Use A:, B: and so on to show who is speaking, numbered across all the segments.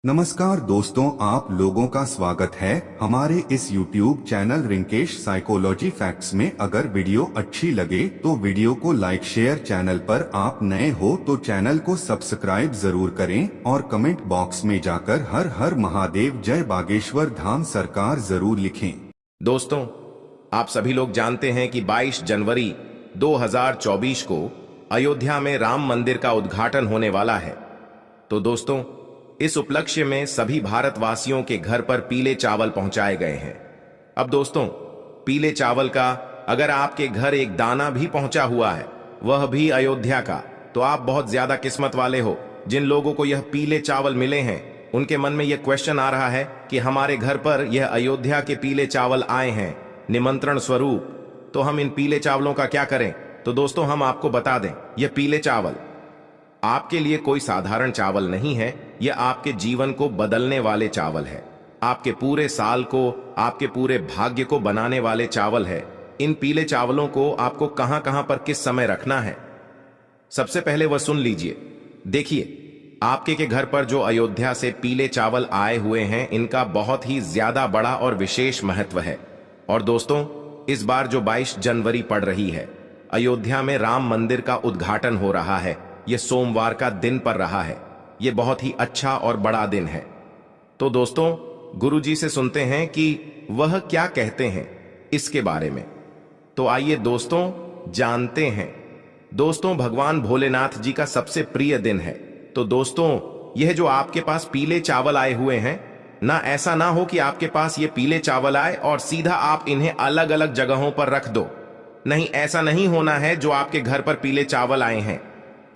A: नमस्कार दोस्तों, आप लोगों का स्वागत है हमारे इस YouTube channel Rinkesh psychology facts में। अगर वीडियो अच्छी लगे तो वीडियो को लाइक शेयर, चैनल पर आप नए हो तो चैनल को सब्सक्राइब जरूर करें और कमेंट बॉक्स में जाकर हर हर महादेव जय बागेश्वर धाम सरकार जरूर लिखें।
B: दोस्तों, आप सभी लोग जानते हैं कि 22 जनवरी 2024 को अयोध्या में राम मंदिर का उद्घाटन होने वाला है। तो दोस्तों, इस उपलक्ष्य में सभी भारतवासियों के घर पर पीले चावल पहुंचाए गए हैं। अब दोस्तों, पीले चावल का अगर आपके घर एक दाना भी पहुंचा हुआ है, वह भी अयोध्या का, तो आप बहुत ज्यादा किस्मत वाले हो। जिन लोगों को यह पीले चावल मिले हैं, उनके मन में यह क्वेश्चन आ रहा है कि हमारे घर पर यह अयोध्या के पीले चावल आए हैं निमंत्रण स्वरूप, तो हम इन पीले चावलों का क्या करें। तो दोस्तों, हम आपको बता दें, यह पीले चावल आपके लिए कोई साधारण चावल नहीं है। यह आपके जीवन को बदलने वाले चावल है, आपके पूरे साल को, आपके पूरे भाग्य को बनाने वाले चावल है। इन पीले चावलों को आपको कहां कहां पर किस समय रखना है, सबसे पहले वह सुन लीजिए। देखिए, आपके के घर पर जो अयोध्या से पीले चावल आए हुए हैं, इनका बहुत ही ज्यादा बड़ा और विशेष महत्व है। और दोस्तों, इस बार जो 22 जनवरी पड़ रही है, अयोध्या में राम मंदिर का उद्घाटन हो रहा है। यह सोमवार का दिन पड़ रहा है। यह बहुत ही अच्छा और बड़ा दिन है। तो दोस्तों, गुरुजी से सुनते हैं कि वह क्या कहते हैं इसके बारे में। तो आइए दोस्तों, जानते हैं। दोस्तों, भगवान भोलेनाथ जी का सबसे प्रिय दिन है। तो दोस्तों, यह जो आपके पास पीले चावल आए हुए हैं ना, ऐसा ना हो कि आपके पास ये पीले चावल आए और सीधा आप इन्हें अलग अलग जगहों पर रख दो। नहीं, ऐसा नहीं होना है। जो आपके घर पर पीले चावल आए हैं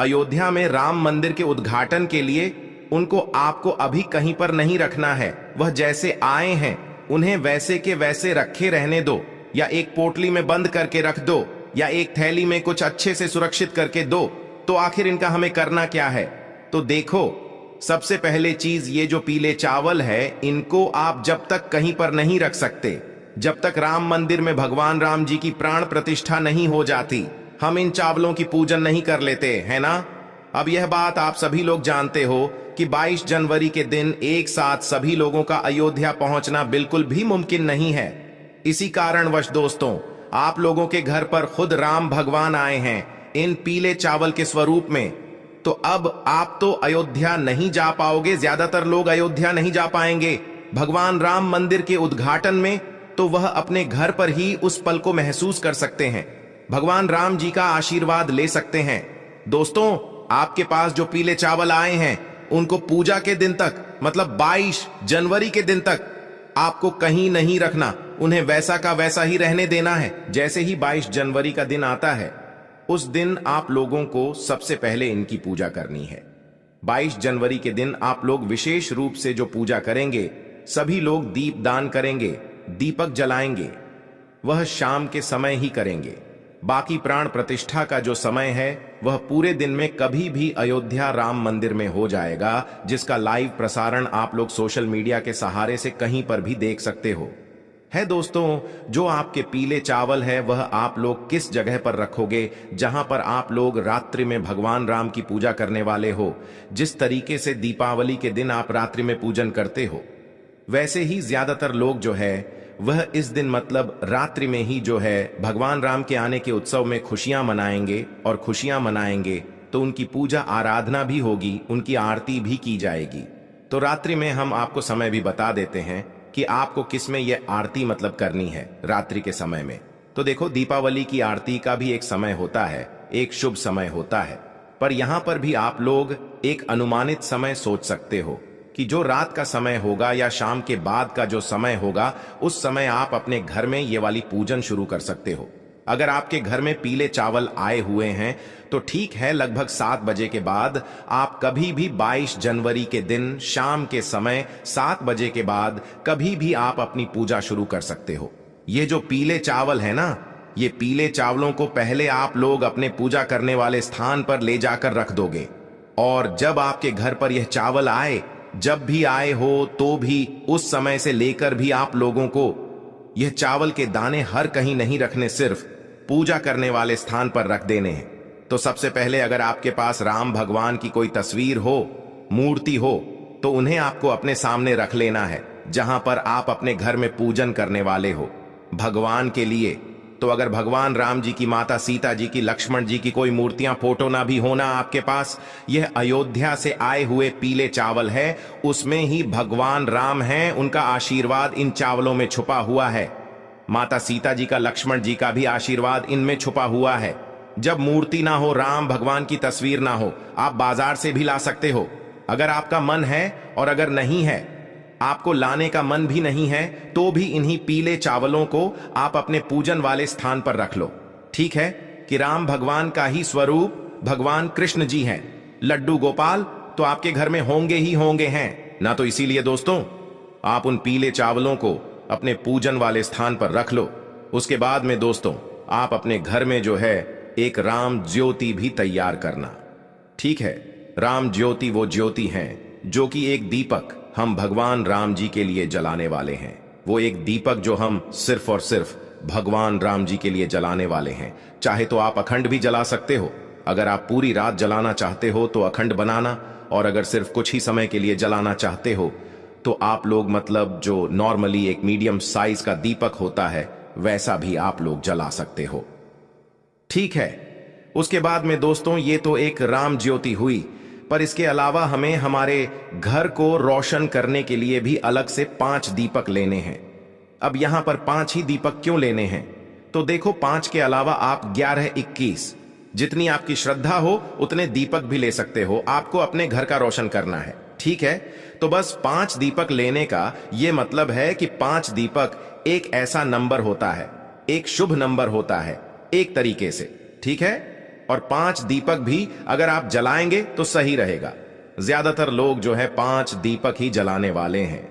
B: अयोध्या में राम मंदिर के उद्घाटन के लिए, उनको आपको अभी कहीं पर नहीं रखना है। वह जैसे आए हैं उन्हें वैसे के वैसे रखे रहने दो, या एक पोटली में बंद करके रख दो, या एक थैली में कुछ अच्छे से सुरक्षित करके दो। तो आखिर इनका हमें करना क्या है। तो देखो, सबसे पहले चीज, ये जो पीले चावल है, इनको आप जब तक कहीं पर नहीं रख सकते, जब तक राम मंदिर में भगवान राम जी की प्राण प्रतिष्ठा नहीं हो जाती, हम इन चावलों की पूजन नहीं कर लेते, है ना। अब यह बात आप सभी लोग जानते हो कि 22 जनवरी के दिन एक साथ सभी लोगों का अयोध्या पहुंचना बिल्कुल भी मुमकिन नहीं है। इसी कारणवश दोस्तों, आप लोगों के घर पर खुद राम भगवान आए हैं इन पीले चावल के स्वरूप में। तो अब आप तो अयोध्या नहीं जा पाओगे, ज्यादातर लोग अयोध्या नहीं जा पाएंगे भगवान राम मंदिर के उद्घाटन में। तो वह अपने घर पर ही उस पल को महसूस कर सकते हैं, भगवान राम जी का आशीर्वाद ले सकते हैं। दोस्तों, आपके पास जो पीले चावल आए हैं, उनको पूजा के दिन तक, मतलब 22 जनवरी के दिन तक आपको कहीं नहीं रखना। उन्हें वैसा का वैसा ही रहने देना है। जैसे ही 22 जनवरी का दिन आता है, उस दिन आप लोगों को सबसे पहले इनकी पूजा करनी है। 22 जनवरी के दिन आप लोग विशेष रूप से जो पूजा करेंगे, सभी लोग दीप दान करेंगे, दीपक जलाएंगे। वह शाम के समय ही करेंगे। बाकी प्राण प्रतिष्ठा का जो समय है, वह पूरे दिन में कभी भी अयोध्या राम मंदिर में हो जाएगा, जिसका लाइव प्रसारण आप लोग सोशल मीडिया के सहारे से कहीं पर भी देख सकते हो। है दोस्तों, जो आपके पीले चावल है, वह आप लोग किस जगह पर रखोगे जहां पर आप लोग रात्रि में भगवान राम की पूजा करने वाले हो। जिस तरीके से दीपावली के दिन आप रात्रि में पूजन करते हो, वैसे ही ज्यादातर लोग जो है वह इस दिन, मतलब रात्रि में ही जो है, भगवान राम के आने के उत्सव में खुशियां मनाएंगे। और खुशियां मनाएंगे तो उनकी पूजा आराधना भी होगी, उनकी आरती भी की जाएगी। तो रात्रि में हम आपको समय भी बता देते हैं कि आपको किस में यह आरती मतलब करनी है रात्रि के समय में। तो देखो, दीपावली की आरती का भी एक समय होता है, एक शुभ समय होता है। पर यहां पर भी आप लोग एक अनुमानित समय सोच सकते हो कि जो रात का समय होगा या शाम के बाद का जो समय होगा, उस समय आप अपने घर में ये वाली पूजन शुरू कर सकते हो। अगर आपके घर में पीले चावल आए हुए हैं तो ठीक है, लगभग 7 बजे के बाद आप कभी भी 22 जनवरी के दिन शाम के समय 7 बजे के बाद कभी भी आप अपनी पूजा शुरू कर सकते हो। ये जो पीले चावल है ना, ये पीले चावलों को पहले आप लोग अपने पूजा करने वाले स्थान पर ले जाकर रख दोगे। और जब आपके घर पर यह चावल आए, जब भी आए हो, तो भी उस समय से लेकर भी आप लोगों को यह चावल के दाने हर कहीं नहीं रखने, सिर्फ पूजा करने वाले स्थान पर रख देने हैं। तो सबसे पहले, अगर आपके पास राम भगवान की कोई तस्वीर हो, मूर्ति हो, तो उन्हें आपको अपने सामने रख लेना है, जहां पर आप अपने घर में पूजन करने वाले हो भगवान के लिए। तो अगर भगवान राम जी की, माता सीता जी की, लक्ष्मण जी की कोई मूर्तियां, फोटो ना भी होना आपके पास, यह अयोध्या से आए हुए पीले चावल है, उसमें ही भगवान राम हैं, उनका आशीर्वाद इन चावलों में छुपा हुआ है। माता सीता जी का, लक्ष्मण जी का भी आशीर्वाद इनमें छुपा हुआ है। जब मूर्ति ना हो, राम भगवान की तस्वीर ना हो, आप बाजार से भी ला सकते हो अगर आपका मन है, और अगर नहीं है, आपको लाने का मन भी नहीं है, तो भी इन्हीं पीले चावलों को आप अपने पूजन वाले स्थान पर रख लो। ठीक है कि राम भगवान का ही स्वरूप भगवान कृष्ण जी हैं, लड्डू गोपाल तो आपके घर में होंगे ही होंगे हैं ना। तो इसीलिए दोस्तों, आप उन पीले चावलों को अपने पूजन वाले स्थान पर रख लो। उसके बाद में दोस्तों, आप अपने घर में जो है एक राम ज्योति भी तैयार करना। ठीक है, राम ज्योति वो ज्योति हैं जो कि एक दीपक हम भगवान राम जी के लिए जलाने वाले हैं। वो एक दीपक जो हम सिर्फ और सिर्फ भगवान राम जी के लिए जलाने वाले हैं। चाहे तो आप अखंड भी जला सकते हो, अगर आप पूरी रात जलाना चाहते हो तो अखंड बनाना, और अगर सिर्फ कुछ ही समय के लिए जलाना चाहते हो तो आप लोग मतलब जो नॉर्मली एक मीडियम साइज का दीपक होता है वैसा भी आप लोग जला सकते हो। ठीक है, उसके बाद में दोस्तों, ये तो एक राम ज्योति हुई, पर इसके अलावा हमें हमारे घर को रोशन करने के लिए भी अलग से 5 दीपक लेने हैं। अब यहां पर 5 ही दीपक क्यों लेने हैं? तो देखो, 5 के अलावा आप 11, 21 जितनी आपकी श्रद्धा हो उतने दीपक भी ले सकते हो। आपको अपने घर का रोशन करना है। ठीक है, तो बस 5 दीपक लेने का यह मतलब है कि 5 दीपक एक ऐसा नंबर होता है, एक शुभ नंबर होता है एक तरीके से। ठीक है, और 5 दीपक भी अगर आप जलाएंगे तो सही रहेगा। ज्यादातर लोग जो है 5 दीपक ही जलाने वाले हैं।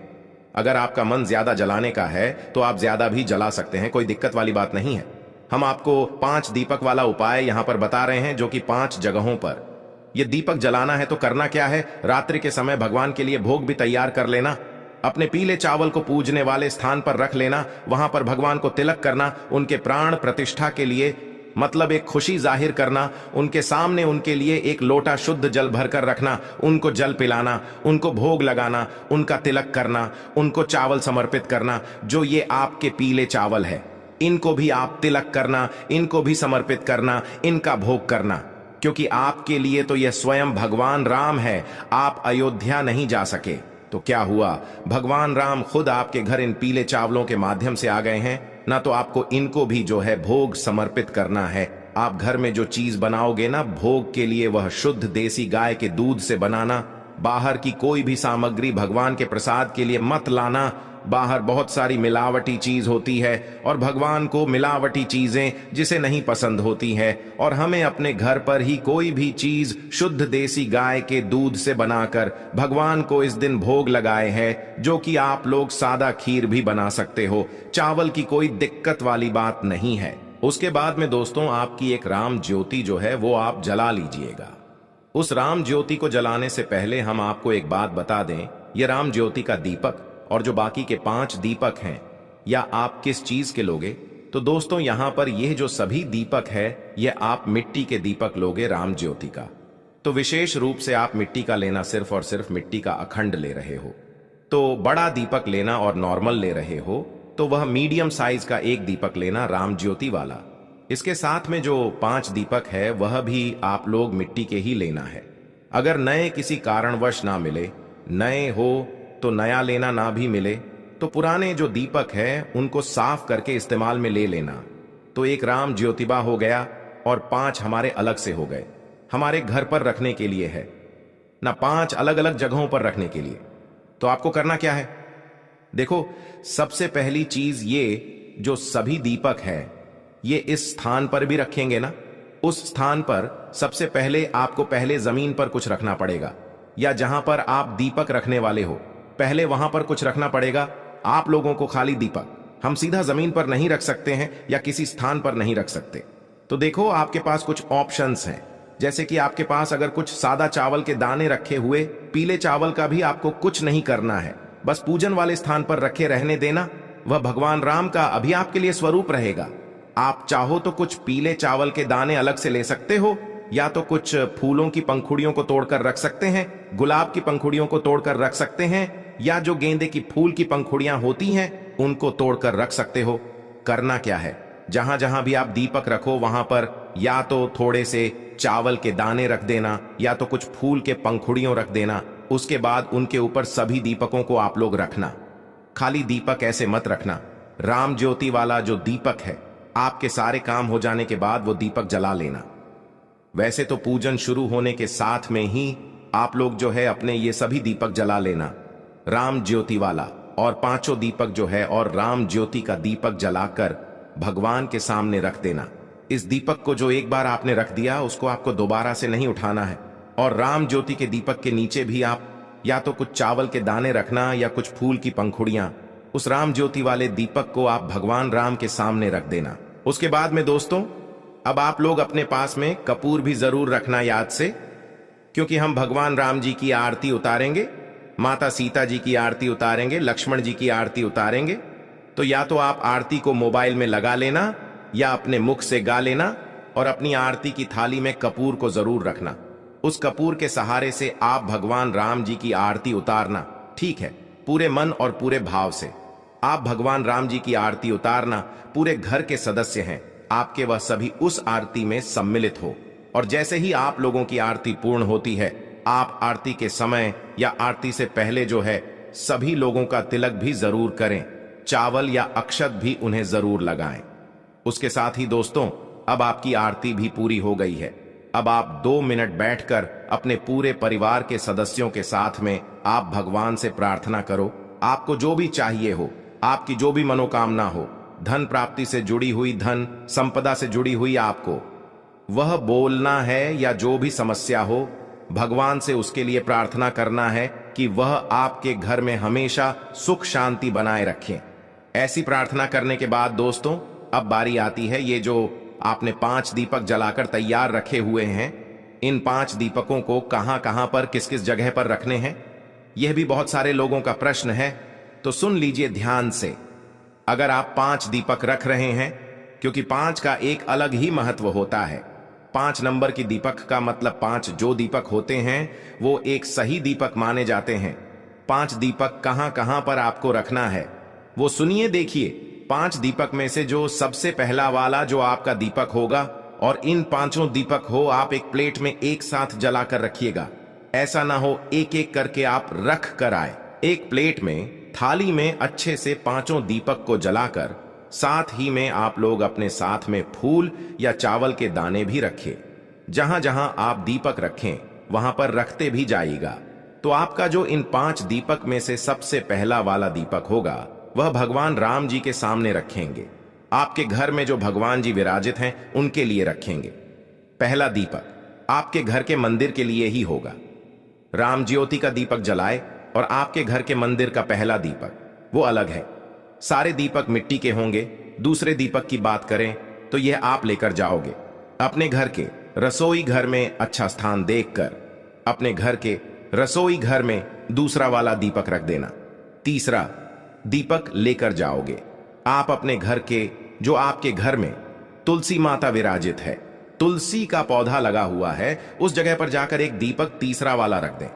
B: अगर आपका मन ज्यादा जलाने का है तो आप ज्यादा भी जला सकते हैं, कोई दिक्कत वाली बात नहीं है। हम आपको 5 दीपक वाला उपाय यहां पर बता रहे हैं, जो कि 5 जगहों पर यह दीपक जलाना है। तो करना क्या है, रात्रि के समय भगवान के लिए भोग भी तैयार कर लेना, अपने पीले चावल को पूजने वाले स्थान पर रख लेना, वहां पर भगवान को तिलक करना, उनके प्राण प्रतिष्ठा के लिए मतलब एक खुशी जाहिर करना, उनके सामने उनके लिए एक लोटा शुद्ध जल भरकर रखना, उनको जल पिलाना, उनको भोग लगाना, उनका तिलक करना, उनको चावल समर्पित करना। जो ये आपके पीले चावल है, इनको भी आप तिलक करना, इनको भी समर्पित करना, इनका भोग करना, क्योंकि आपके लिए तो यह स्वयं भगवान राम है। आप अयोध्या नहीं जा सके तो क्या हुआ, भगवान राम खुद आपके घर इन पीले चावलों के माध्यम से आ गए हैं ना। तो आपको इनको भी जो है भोग समर्पित करना है। आप घर में जो चीज बनाओगे ना भोग के लिए, वह शुद्ध देसी गाय के दूध से बनाना। बाहर की कोई भी सामग्री भगवान के प्रसाद के लिए मत लाना। बाहर बहुत सारी मिलावटी चीज होती है और भगवान को मिलावटी चीजें जिसे नहीं पसंद होती है, और हमें अपने घर पर ही कोई भी चीज शुद्ध देसी गाय के दूध से बनाकर भगवान को इस दिन भोग लगाए हैं, जो कि आप लोग सादा खीर भी बना सकते हो। चावल की कोई दिक्कत वाली बात नहीं है। उसके बाद में दोस्तों, आपकी एक राम ज्योति जो है वो आप जला लीजिएगा। उस राम ज्योति को जलाने से पहले हम आपको एक बात बता दें, यह राम ज्योति का दीपक और जो बाकी के 5 दीपक हैं, या आप किस चीज के लोगे? तो दोस्तों, यहां पर यह जो सभी दीपक है, यह आप मिट्टी के दीपक लोगे राम ज्योति का। तो विशेष रूप से आप मिट्टी का लेना, सिर्फ और सिर्फ मिट्टी का अखंड ले रहे हो। तो बड़ा दीपक लेना और नॉर्मल ले रहे हो तो वह मीडियम साइज का एक दीपक लेना, राम ज्योति वाला। इसके साथ में जो 5 दीपक है वह भी आप लोग मिट्टी के ही लेना है। अगर नए किसी कारणवश ना मिले, नए हो तो नया लेना, ना भी मिले तो पुराने जो दीपक है उनको साफ करके इस्तेमाल में ले लेना। तो एक राम ज्योतिबा हो गया और 5 हमारे अलग से हो गए, हमारे घर पर रखने के लिए है ना, 5 अलग अलग जगहों पर रखने के लिए। तो आपको करना क्या है, देखो, सबसे पहली चीज ये जो सभी दीपक है ये इस स्थान पर भी रखेंगे ना, उस स्थान पर सबसे पहले आपको पहले जमीन पर कुछ रखना पड़ेगा, या जहां पर आप दीपक रखने वाले हो पहले वहां पर कुछ रखना पड़ेगा। आप लोगों को खाली दीपक हम सीधा जमीन पर नहीं रख सकते हैं या किसी स्थान पर नहीं रख सकते। तो देखो, आपके पास कुछ ऑप्शंस हैं, जैसे कि आपके पास अगर कुछ सादा चावल के दाने रखे हुए, पीले चावल का भी आपको कुछ नहीं करना है, बस पूजन वाले स्थान पर रखे रहने देना। वह भगवान राम का अभी आपके लिए स्वरूप रहेगा। आप चाहो तो कुछ पीले चावल के दाने अलग से ले सकते हो, या तो कुछ फूलों की पंखुड़ियों को तोड़कर रख सकते हैं, गुलाब की पंखुड़ियों को तोड़कर रख सकते हैं, या जो गेंदे की फूल की पंखुड़ियां होती हैं उनको तोड़कर रख सकते हो। करना क्या है, जहां जहां भी आप दीपक रखो वहां पर या तो थोड़े से चावल के दाने रख देना या तो कुछ फूल के पंखुड़ियों रख देना। उसके बाद उनके ऊपर सभी दीपकों को आप लोग रखना। खाली दीपक ऐसे मत रखना, राम ज्योति वाला जो दीपक है, आपके सारे काम हो जाने के बाद वो दीपक जला लेना। वैसे तो पूजन शुरू होने के साथ में ही आप लोग जो है अपने ये सभी दीपक जला लेना, राम ज्योति वाला और पांचों दीपक जो है और राम ज्योति का दीपक जलाकर भगवान के सामने रख देना। इस दीपक को जो एक बार आपने रख दिया उसको आपको दोबारा से नहीं उठाना है। और राम ज्योति के दीपक के नीचे भी आप या तो कुछ चावल के दाने रखना या कुछ फूल की पंखुड़ियां, उस राम ज्योति वाले दीपक को आप भगवान राम के सामने रख देना। उसके बाद में दोस्तों अब आप लोग अपने पास में कपूर भी जरूर रखना याद से, क्योंकि हम भगवान राम जी की आरती उतारेंगे, माता सीता जी की आरती उतारेंगे, लक्ष्मण जी की आरती उतारेंगे। तो या तो आप आरती को मोबाइल में लगा लेना या अपने मुख से गा लेना और अपनी आरती की थाली में कपूर को जरूर रखना। उस कपूर के सहारे से आप भगवान राम जी की आरती उतारना। ठीक है, पूरे मन और पूरे भाव से आप भगवान राम जी की आरती उतारना। पूरे घर के सदस्य हैं आपके, वह सभी उस आरती में सम्मिलित हो। और जैसे ही आप लोगों की आरती पूर्ण होती है, आप आरती के समय या आरती से पहले जो है सभी लोगों का तिलक भी जरूर करें, चावल या अक्षत भी उन्हें जरूर लगाएं। उसके साथ ही दोस्तों अब आपकी आरती भी पूरी हो गई है। अब आप 2 मिनट बैठकर अपने पूरे परिवार के सदस्यों के साथ में आप भगवान से प्रार्थना करो। आपको जो भी चाहिए हो, आपकी जो भी मनोकामना हो, धन प्राप्ति से जुड़ी हुई, धन संपदा से जुड़ी हुई, आपको वह बोलना है या जो भी समस्या हो भगवान से उसके लिए प्रार्थना करना है कि वह आपके घर में हमेशा सुख शांति बनाए रखें। ऐसी प्रार्थना करने के बाद दोस्तों अब बारी आती है, ये जो आपने 5 दीपक जलाकर तैयार रखे हुए हैं, इन 5 दीपकों को कहां कहां पर किस किस जगह पर रखने हैं, यह भी बहुत सारे लोगों का प्रश्न है। तो सुन लीजिए ध्यान से। अगर आप 5 दीपक रख रहे हैं, क्योंकि 5 का एक अलग ही महत्व होता है। 5 नंबर की दीपक का मतलब 5 जो दीपक होते हैं वो एक सही दीपक माने जाते हैं। 5 दीपक कहां कहां पर आपको रखना है वो सुनिए, देखिए। 5 दीपक में से जो सबसे पहला वाला जो आपका दीपक होगा, और इन 5 दीपक हो आप एक प्लेट में एक साथ जलाकर रखिएगा। ऐसा ना हो एक एक करके आप रख कर आए। एक प्लेट में, थाली में अच्छे से 5 दीपक को जलाकर साथ ही में आप लोग अपने साथ में फूल या चावल के दाने भी रखें। जहां जहां आप दीपक रखें वहां पर रखते भी जाइएगा। तो आपका जो इन 5 दीपक में से सबसे पहला वाला दीपक होगा वह भगवान राम जी के सामने रखेंगे। आपके घर में जो भगवान जी विराजित हैं उनके लिए रखेंगे। पहला दीपक आपके घर के मंदिर के लिए ही होगा। राम ज्योति का दीपक जलाए और आपके घर के मंदिर का पहला दीपक वो अलग है। सारे दीपक मिट्टी के होंगे। दूसरे दीपक की बात करें तो यह आप लेकर जाओगे अपने घर के रसोई घर में। अच्छा स्थान देखकर अपने घर के रसोई घर में दूसरा वाला दीपक रख देना। तीसरा दीपक लेकर जाओगे आप अपने घर के, जो आपके घर में तुलसी माता विराजित है, तुलसी का पौधा लगा हुआ है, उस जगह पर जाकर एक दीपक तीसरा वाला रख दें।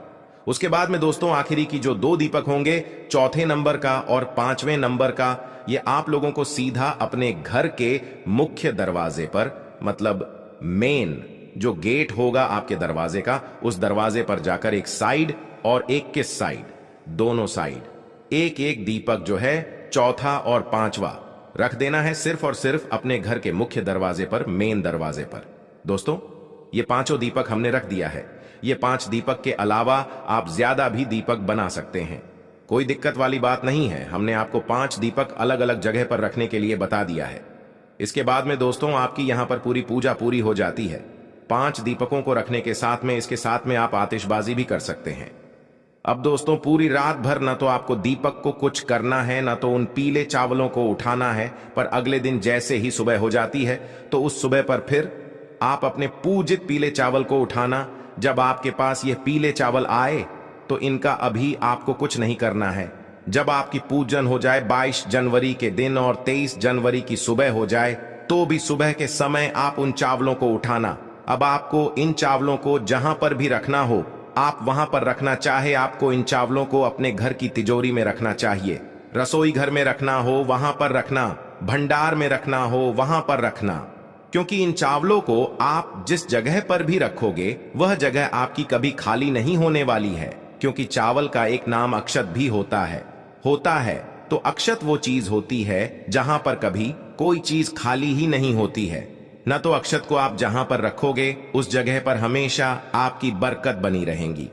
B: उसके बाद में दोस्तों आखिरी की जो 2 दीपक होंगे, चौथे नंबर का और 5वें नंबर का, ये आप लोगों को सीधा अपने घर के मुख्य दरवाजे पर, मतलब मेन जो गेट होगा आपके दरवाजे का, उस दरवाजे पर जाकर एक साइड और एक किस साइड, दोनों साइड एक एक दीपक जो है चौथा और 5वां रख देना है, सिर्फ और सिर्फ अपने घर के मुख्य दरवाजे पर, मेन दरवाजे पर। दोस्तों ये 5 दीपक हमने रख दिया है। ये 5 दीपक के अलावा आप ज्यादा भी दीपक बना सकते हैं, कोई दिक्कत वाली बात नहीं है। हमने आपको 5 दीपक अलग अलग जगह पर रखने के लिए बता दिया है। इसके बाद में दोस्तों आपकी यहां पर पूरी पूजा पूरी हो जाती है। 5 दीपकों को रखने के साथ में, इसके साथ में आप आतिशबाजी भी कर सकते हैं। अब दोस्तों पूरी रात भर ना तो आपको दीपक को कुछ करना है, ना तो उन पीले चावलों को उठाना है, पर अगले दिन जैसे ही सुबह हो जाती है तो उस सुबह पर फिर आप अपने पूजित पीले चावल को उठाना। जब आपके पास ये पीले चावल आए तो इनका अभी आपको कुछ नहीं करना है। जब आपकी पूजन हो जाए 22 जनवरी के दिन और 23 जनवरी की सुबह हो जाए, तो भी सुबह के समय आप उन चावलों को उठाना अब आपको इन चावलों को जहां पर भी रखना हो आप वहां पर रखना, चाहे आपको इन चावलों को अपने घर की तिजोरी में रखना चाहिए, रसोई घर में रखना हो वहां पर रखना, भंडार में रखना हो वहां पर रखना, क्योंकि इन चावलों को आप जिस जगह पर भी रखोगे वह जगह आपकी कभी खाली नहीं होने वाली है, क्योंकि चावल का एक नाम अक्षत भी होता है। तो अक्षत वो चीज होती है जहां पर कभी कोई चीज खाली ही नहीं होती है। न तो अक्षत को आप जहां पर रखोगे उस जगह पर हमेशा आपकी बरकत बनी रहेंगी।